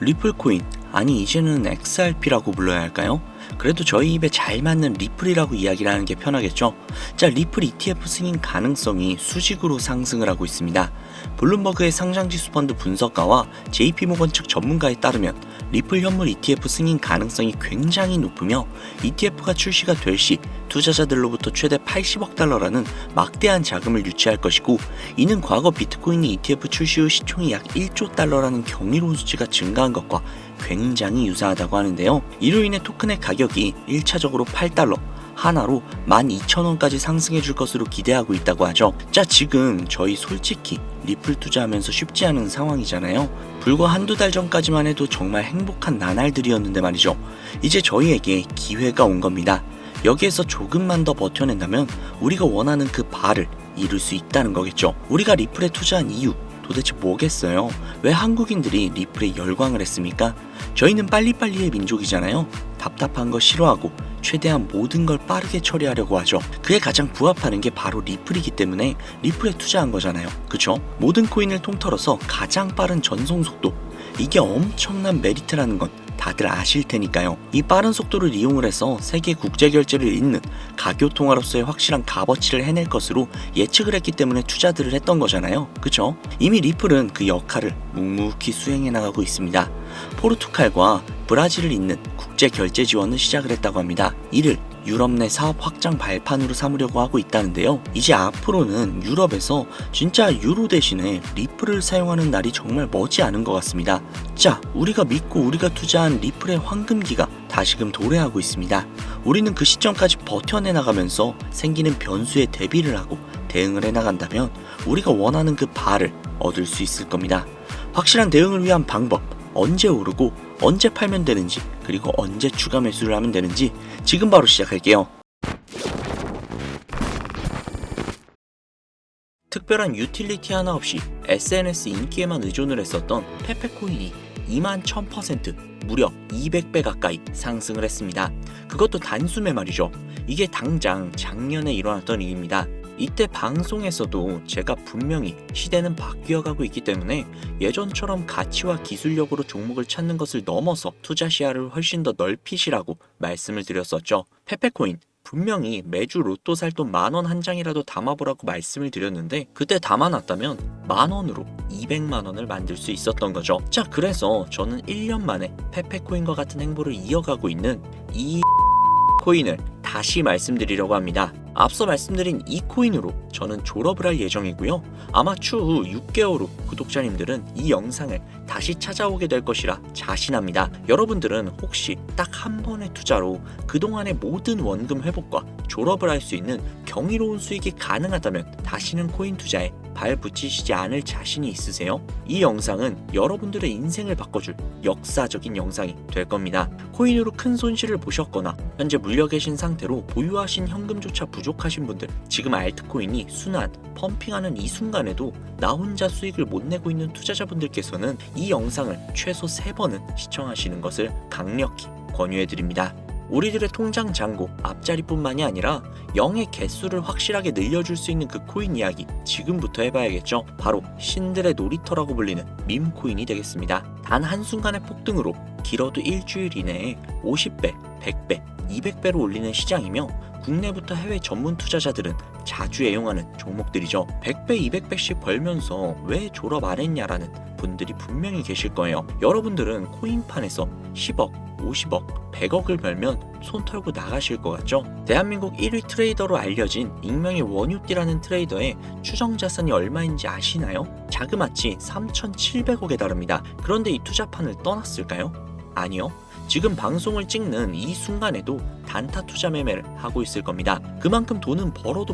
리플 코인, 아니 이제는 XRP라고 불러야 할까요? 그래도 저희 입에 잘 맞는 리플이라고 이야기를 하는 게 편하겠죠? 자, 리플 ETF 승인 가능성이 수직으로 상승을 하고 있습니다. 블룸버그의 상장지수 펀드 분석가와 JP모건 측 전문가에 따르면 리플 현물 ETF 승인 가능성이 굉장히 높으며 ETF가 출시가 될 시 투자자들로부터 최대 80억 달러라는 막대한 자금을 유치할 것이고, 이는 과거 비트코인이 ETF 출시 후 시총이 약 1조 달러라는 경이로운 수치가 증가한 것과 굉장히 유사하다고 하는데요. 이로 인해 토큰의 가격이 1차적으로 8달러, 하나로 12,000원까지 상승해 줄 것으로 기대하고 있다고 하죠. 자, 지금 저희 솔직히 리플 투자하면서 쉽지 않은 상황이잖아요. 불과 한두 달 전까지만 해도 정말 행복한 나날들이었는데 말이죠. 이제 저희에게 기회가 온 겁니다. 여기에서 조금만 더 버텨낸다면 우리가 원하는 그 바를 이룰 수 있다는 거겠죠. 우리가 리플에 투자한 이유 도대체 뭐겠어요? 왜 한국인들이 리플에 열광을 했습니까? 저희는 빨리빨리의 민족이잖아요. 답답한 거 싫어하고 최대한 모든 걸 빠르게 처리하려고 하죠. 그에 가장 부합하는 게 바로 리플이기 때문에 리플에 투자한 거잖아요. 그쵸? 모든 코인을 통틀어서 가장 빠른 전송 속도, 이게 엄청난 메리트라는 건 다들 아실 테니까요. 이 빠른 속도를 이용을 해서 세계 국제 결제를 잇는 가교 통화로서의 확실한 값어치를 해낼 것으로 예측을 했기 때문에 투자들을 했던 거잖아요. 그쵸? 이미 리플은 그 역할을 묵묵히 수행해 나가고 있습니다. 포르투갈과 브라질을 잇는 국제 결제 지원을 시작을 했다고 합니다. 이를 유럽 내 사업 확장 발판으로 삼으려고 하고 있다는데요. 이제 앞으로는 유럽에서 진짜 유로 대신에 리플을 사용하는 날이 정말 머지 않은 것 같습니다. 자, 우리가 믿고 우리가 투자한 리플의 황금기가 다시금 도래하고 있습니다. 우리는 그 시점까지 버텨내 나가면서 생기는 변수에 대비를 하고 대응을 해나간다면 우리가 원하는 그 바를 얻을 수 있을 겁니다. 확실한 대응을 위한 방법, 언제 오르고 언제 팔면 되는지, 그리고 언제 추가 매수를 하면 되는지 지금 바로 시작할게요. 특별한 유틸리티 하나 없이 SNS 인기에만 의존을 했었던 페페코인이 21,000%, 무려 200배 가까이 상승을 했습니다. 그것도 단숨에 말이죠. 이게 당장 작년에 일어났던 일입니다. 이때 방송에서도 제가 분명히 시대는 바뀌어가고 있기 때문에 예전처럼 가치와 기술력으로 종목을 찾는 것을 넘어서 투자 시야를 훨씬 더 넓히시라고 말씀을 드렸었죠. 페페코인 분명히 매주 로또 살 돈 10,000원 한 장이라도 담아보라고 말씀을 드렸는데, 그때 담아놨다면 10,000원으로 200만원을 만들 수 있었던 거죠. 자, 그래서 저는 1년 만에 페페코인과 같은 행보를 이어가고 있는 이 코인을 다시 말씀드리려고 합니다. 앞서 말씀드린 이 코인으로 저는 졸업을 할 예정이고요. 아마 추후 6개월 후 구독자님들은 이 영상을 다시 찾아오게 될 것이라 자신합니다. 여러분들은 혹시 딱 한 번의 투자로 그동안의 모든 원금 회복과 졸업을 할 수 있는 경이로운 수익이 가능하다면 다시는 코인 투자에 발 붙이시지 않을 자신이 있으세요? 이 영상은 여러분들의 인생을 바꿔줄 역사적인 영상이 될 겁니다. 코인으로 큰 손실을 보셨거나 현재 물려 계신 상태로 보유하신 현금조차 부족하신 분들, 지금 알트코인이 순환, 펌핑하는 이 순간에도 나 혼자 수익을 못 내고 있는 투자자분들께서는 이 영상을 최소 3번은 시청하시는 것을 강력히 권유해드립니다. 우리들의 통장 잔고 앞자리뿐만이 아니라 0의 개수를 확실하게 늘려줄 수 있는 그 코인 이야기 지금부터 해봐야겠죠. 바로 신들의 놀이터라고 불리는 밈코인이 되겠습니다. 단 한순간의 폭등으로 길어도 일주일 이내에 50배, 100배, 200배로 올리는 시장이며 국내부터 해외 전문 투자자들은 자주 애용하는 종목들이죠. 100배, 200배씩 벌면서 왜 졸업 안 했냐라는 분들이 분명히 계실 거예요. 여러분들은 코인판에서 10억, 50억, 100억을 벌면 손 털고 나가실 것 같죠? 대한민국 1위 트레이더로 알려진 익명의 원유띠라는 트레이더의 추정 자산이 얼마인지 아시나요? 자그마치 3,700억에 달합니다. 그런데 이 투자판을 떠났을까요? 아니요. 지금 방송을 찍는 이 순간에도 단타 투자 매매를 하고 있을 겁니다. 그만큼 돈은 벌어도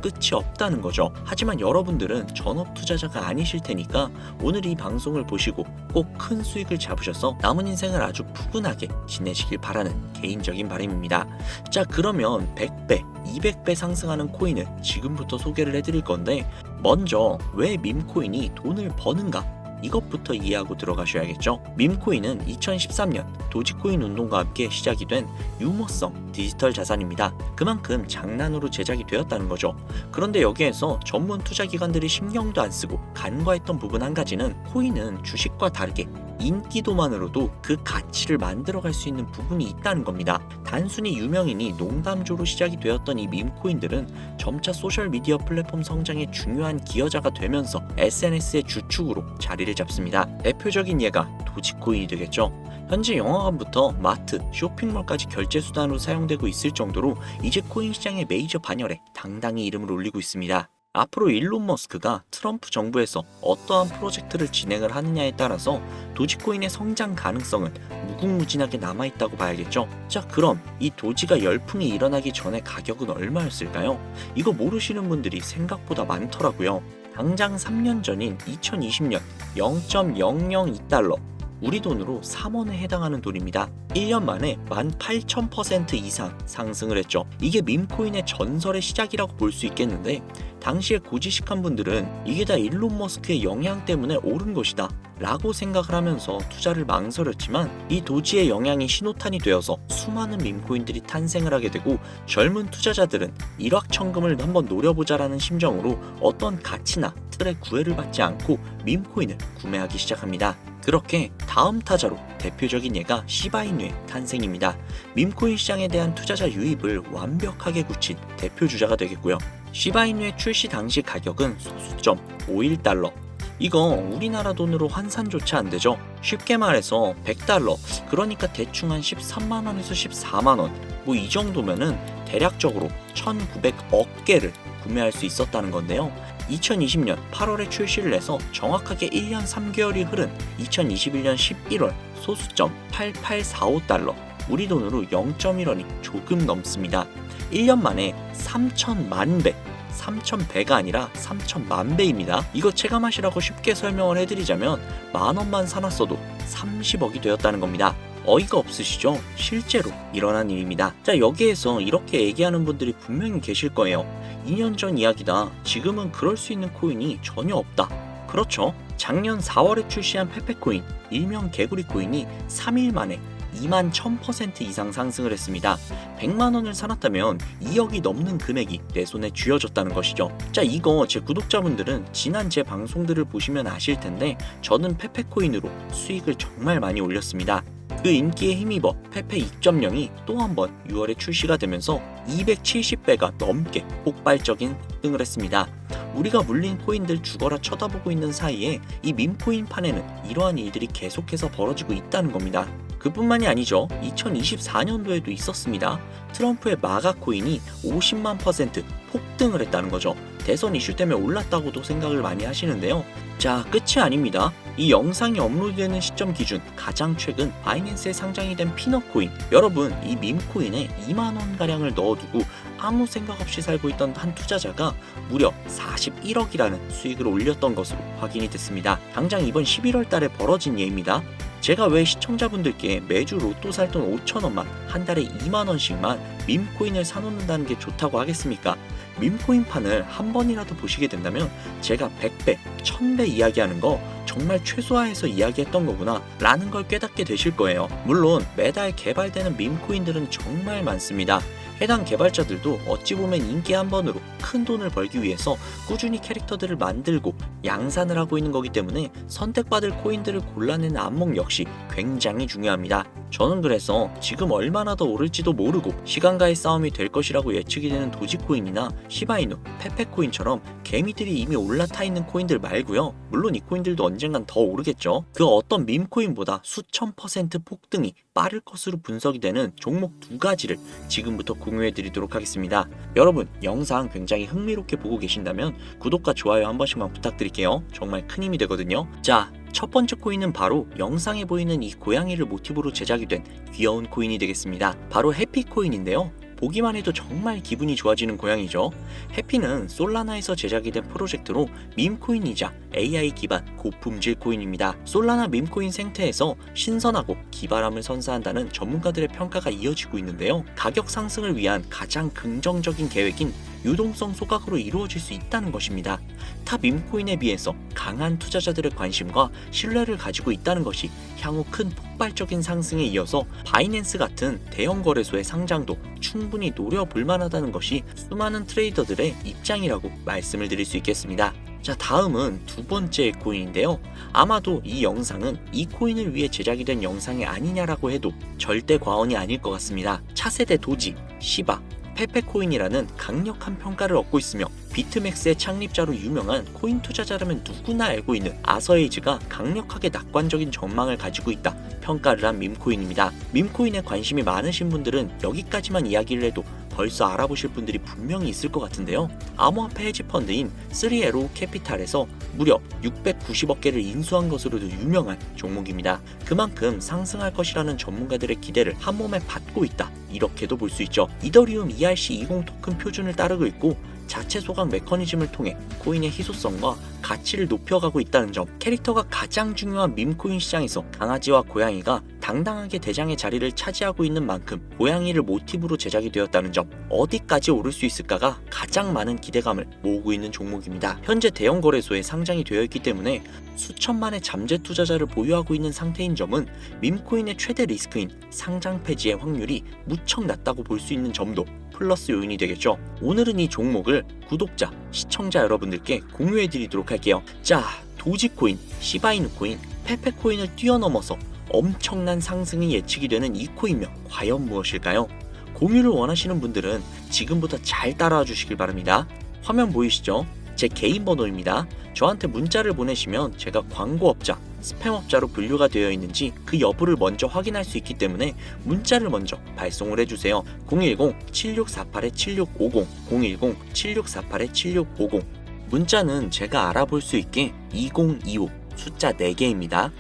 끝이 없다는 거죠. 하지만 여러분들은 전업 투자자가 아니실 테니까 오늘 이 방송을 보시고 꼭 큰 수익을 잡으셔서 남은 인생을 아주 푸근하게 지내시길 바라는 개인적인 바람입니다. 자, 그러면 100배, 200배 상승하는 코인을 지금부터 소개를 해드릴 건데, 먼저 왜 밈코인이 돈을 버는가? 이것부터 이해하고 들어가셔야겠죠. 밈코인은 2013년 도지코인 운동과 함께 시작이 된 유머성 디지털 자산입니다. 그만큼 장난으로 제작이 되었다는 거죠. 그런데 여기에서 전문 투자기관들이 신경도 안 쓰고 간과했던 부분 한 가지는, 코인은 주식과 다르게 인기도만으로도 그 가치를 만들어갈 수 있는 부분이 있다는 겁니다. 단순히 유명인이 농담조로 시작이 되었던 이 밈코인들은 점차 소셜미디어 플랫폼 성장의 중요한 기여자가 되면서 SNS의 주축으로 자리를 잡습니다. 대표적인 예가 도지코인이 되겠죠. 현재 영화관부터 마트, 쇼핑몰까지 결제 수단으로 사용되고 있을 정도로 이제 코인 시장의 메이저 반열에 당당히 이름을 올리고 있습니다. 앞으로 일론 머스크가 트럼프 정부에서 어떠한 프로젝트를 진행을 하느냐에 따라서 도지코인의 성장 가능성은 무궁무진하게 남아있다고 봐야겠죠. 자, 그럼 이 도지가 열풍이 일어나기 전에 가격은 얼마였을까요? 이거 모르시는 분들이 생각보다 많더라고요. 당장 3년 전인 2020년 0.002달러, 우리 돈으로 3원에 해당하는 돈입니다. 1년 만에 18,000% 이상 상승을 했죠. 이게 밈코인의 전설의 시작이라고 볼 수 있겠는데, 당시에 고지식한 분들은 이게 다 일론 머스크의 영향 때문에 오른 것이다 라고 생각을 하면서 투자를 망설였지만, 이 도지의 영향이 신호탄이 되어서 수많은 밈코인들이 탄생을 하게 되고, 젊은 투자자들은 일확천금을 한번 노려보자라는 심정으로 어떤 가치나 틀에 구애를 받지 않고 밈코인을 구매하기 시작합니다. 그렇게 다음 타자로 대표적인 예가 시바이누의 탄생입니다. 밈코인 시장에 대한 투자자 유입을 완벽하게 굳힌 대표 주자가 되겠고요. 시바이누의 출시 당시 가격은 소수점 51달러. 이거 우리나라 돈으로 환산조차 안 되죠. 쉽게 말해서 100달러, 그러니까 대충 한 13만원에서 14만원, 뭐 이 정도면은 대략적으로 1900억 개를 구매할 수 있었다는 건데요. 2020년 8월에 출시를 해서 정확하게 1년 3개월이 흐른 2021년 11월 소수점 8845달러, 우리 돈으로 0.1원이 조금 넘습니다. 1년 만에 3천만 배, 3,000배가 아니라 3천만 배입니다. 이거 체감하시라고 쉽게 설명을 해드리자면 만원만 사놨어도 30억이 되었다는 겁니다. 어이가 없으시죠? 실제로 일어난 일입니다. 자, 여기에서 이렇게 얘기하는 분들이 분명히 계실 거예요. 2년 전 이야기다. 지금은 그럴 수 있는 코인이 전혀 없다. 그렇죠. 작년 4월에 출시한 페페코인, 일명 개구리 코인이 3일 만에 21,000% 이상 상승을 했습니다. 100만원을 사놨다면 2억이 넘는 금액이 내 손에 쥐어졌다는 것이죠. 자, 이거 제 구독자분들은 지난 제 방송들을 보시면 아실 텐데, 저는 페페코인으로 수익을 정말 많이 올렸습니다. 그 인기에 힘입어 페페 2.0이 또 한 번 6월에 출시가 되면서 270배가 넘게 폭발적인 폭등을 했습니다. 우리가 물린 코인들 죽어라 쳐다보고 있는 사이에 이 밈코인 판에는 이러한 일들이 계속해서 벌어지고 있다는 겁니다. 그뿐만이 아니죠. 2024년도에도 있었습니다. 트럼프의 마가 코인이 50만% 폭등을 했다는 거죠. 대선 이슈 때문에 올랐다고도 생각을 많이 하시는데요. 자, 끝이 아닙니다. 이 영상이 업로드되는 시점 기준 가장 최근 바이낸스에 상장이 된 피넛코인, 여러분 이 밈코인에 2만원가량을 넣어두고 아무 생각 없이 살고 있던 한 투자자가 무려 41억이라는 수익을 올렸던 것으로 확인이 됐습니다. 당장 이번 11월 달에 벌어진 예입니다. 제가 왜 시청자분들께 매주 로또 살 돈 5천원만 한 달에 2만원씩만 밈코인을 사놓는다는 게 좋다고 하겠습니까? 밈코인판을 한 번이라도 보시게 된다면 제가 100배, 1000배 이야기하는 거 정말 최소화해서 이야기했던 거구나 라는 걸 깨닫게 되실 거예요. 물론 매달 개발되는 밈코인들은 정말 많습니다. 해당 개발자들도 어찌 보면 인기 한 번으로 큰 돈을 벌기 위해서 꾸준히 캐릭터들을 만들고 양산을 하고 있는 거기 때문에 선택받을 코인들을 골라내는 안목 역시 굉장히 중요합니다. 저는 그래서 지금 얼마나 더 오를지도 모르고 시간과의 싸움이 될 것이라고 예측이 되는 도지코인이나 시바이누, 페페코인처럼 개미들이 이미 올라타 있는 코인들 말고요. 물론 이 코인들도 언젠간 더 오르겠죠. 그 어떤 밈코인보다 수천 퍼센트 폭등이 빠를 것으로 분석이 되는 종목 두 가지를 지금부터 공유해 드리도록 하겠습니다. 여러분, 영상 굉장히 흥미롭게 보고 계신다면 구독과 좋아요 한 번씩만 부탁드릴게요. 정말 큰 힘이 되거든요. 자, 첫 번째 코인은 바로 영상에 보이는 이 고양이를 모티브로 제작이 된 귀여운 코인이 되겠습니다. 바로 해피코인인데요. 보기만 해도 정말 기분이 좋아지는 고양이죠. 해피는 솔라나에서 제작이 된 프로젝트로 밈코인이자 AI 기반 고품질 코인입니다. 솔라나 밈코인 생태에서 신선하고 기발함을 선사한다는 전문가들의 평가가 이어지고 있는데요. 가격 상승을 위한 가장 긍정적인 계획인 유동성 소각으로 이루어질 수 있다는 것입니다. 타 밈코인에 비해서 강한 투자자들의 관심과 신뢰를 가지고 있다는 것이 향후 큰 폭발적인 상승에 이어서 바이낸스 같은 대형 거래소의 상장도 충분히 노려볼 만하다는 것이 수많은 트레이더들의 입장이라고 말씀을 드릴 수 있겠습니다. 자, 다음은 두 번째 코인인데요. 아마도 이 영상은 이 코인을 위해 제작이 된 영상이 아니냐라고 해도 절대 과언이 아닐 것 같습니다. 차세대 도지, 시바, 페페코인이라는 강력한 평가를 얻고 있으며 비트맥스의 창립자로 유명한 코인 투자자라면 누구나 알고 있는 아서에이즈가 강력하게 낙관적인 전망을 가지고 있다 평가를 한 밈코인입니다. 밈코인에 관심이 많으신 분들은 여기까지만 이야기를 해도 벌써 알아보실 분들이 분명히 있을 것 같은데요. 암호화폐 헤지펀드인 3에로 캐피탈에서 무려 690억 개를 인수한 것으로도 유명한 종목입니다. 그만큼 상승할 것이라는 전문가들의 기대를 한몸에 받고 있다, 이렇게도 볼 수 있죠. 이더리움 ERC20 토큰 표준을 따르고 있고 자체 소각 메커니즘을 통해 코인의 희소성과 가치를 높여가고 있다는 점, 캐릭터가 가장 중요한 밈코인 시장에서 강아지와 고양이가 당당하게 대장의 자리를 차지하고 있는 만큼 고양이를 모티브로 제작이 되었다는 점, 어디까지 오를 수 있을까가 가장 많은 기대감을 모으고 있는 종목입니다. 현재 대형 거래소에 상장이 되어 있기 때문에 수천만의 잠재 투자자를 보유하고 있는 상태인 점은 밈코인의 최대 리스크인 상장 폐지의 확률이 무척 낮다고 볼 수 있는 점도 플러스 요인이 되겠죠. 오늘은 이 종목을 구독자, 시청자 여러분들께 공유해 드리도록 할게요. 자, 도지코인, 시바이누코인, 페페코인을 뛰어넘어서 엄청난 상승이 예측이 되는 이 코인명 과연 무엇일까요? 공유를 원하시는 분들은 지금부터 잘 따라와 주시길 바랍니다. 화면 보이시죠? 제 개인 번호입니다. 저한테 문자를 보내시면 제가 광고업자, 스팸업자로 분류가 되어 있는지 그 여부를 먼저 확인할 수 있기 때문에 문자를 먼저 발송을 해주세요. 010-7648-7650, 010-7648-7650. 문자는 제가 알아볼 수 있게 2025 숫자 4개입니다.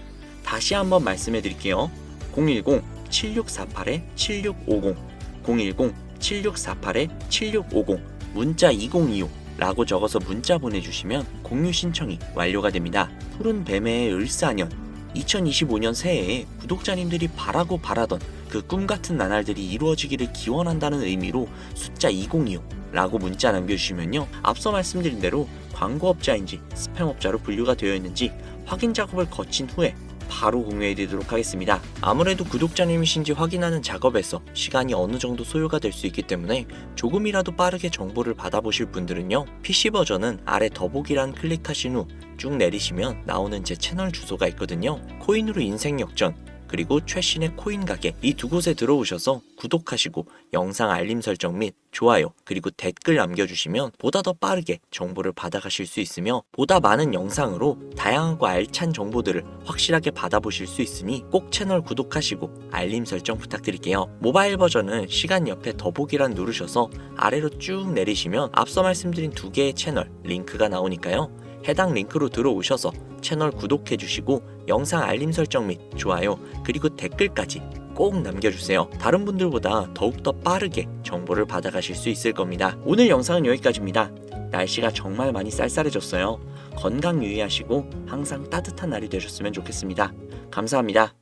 다시 한번 말씀해 드릴게요. 010-7648-7650, 010-7648-7650, 문자 2025 라고 적어서 문자 보내주시면 공유 신청이 완료가 됩니다. 푸른 뱀의 을사년, 2025년 새해에 구독자님들이 바라고 바라던 그 꿈같은 나날들이 이루어지기를 기원한다는 의미로 숫자 2025 라고 문자 남겨주시면요, 앞서 말씀드린 대로 광고업자인지 스팸업자로 분류가 되어 있는지 확인 작업을 거친 후에 바로 공유해드리도록 하겠습니다. 아무래도 구독자님이신지 확인하는 작업에서 시간이 어느 정도 소요가 될 수 있기 때문에 조금이라도 빠르게 정보를 받아보실 분들은요, PC 버전은 아래 더보기란 클릭하신 후 쭉 내리시면 나오는 제 채널 주소가 있거든요. 코인으로 인생 역전, 그리고 최신의 코인 가게, 이 두 곳에 들어오셔서 구독하시고 영상 알림 설정 및 좋아요, 그리고 댓글 남겨주시면 보다 더 빠르게 정보를 받아가실 수 있으며 보다 많은 영상으로 다양하고 알찬 정보들을 확실하게 받아보실 수 있으니 꼭 채널 구독하시고 알림 설정 부탁드릴게요. 모바일 버전은 시간 옆에 더보기란 누르셔서 아래로 쭉 내리시면 앞서 말씀드린 두 개의 채널 링크가 나오니까요, 해당 링크로 들어오셔서 채널 구독해주시고 영상 알림 설정 및 좋아요, 그리고 댓글까지 꼭 남겨주세요. 다른 분들보다 더욱더 빠르게 정보를 받아가실 수 있을 겁니다. 오늘 영상은 여기까지입니다. 날씨가 정말 많이 쌀쌀해졌어요. 건강 유의하시고 항상 따뜻한 날이 되셨으면 좋겠습니다. 감사합니다.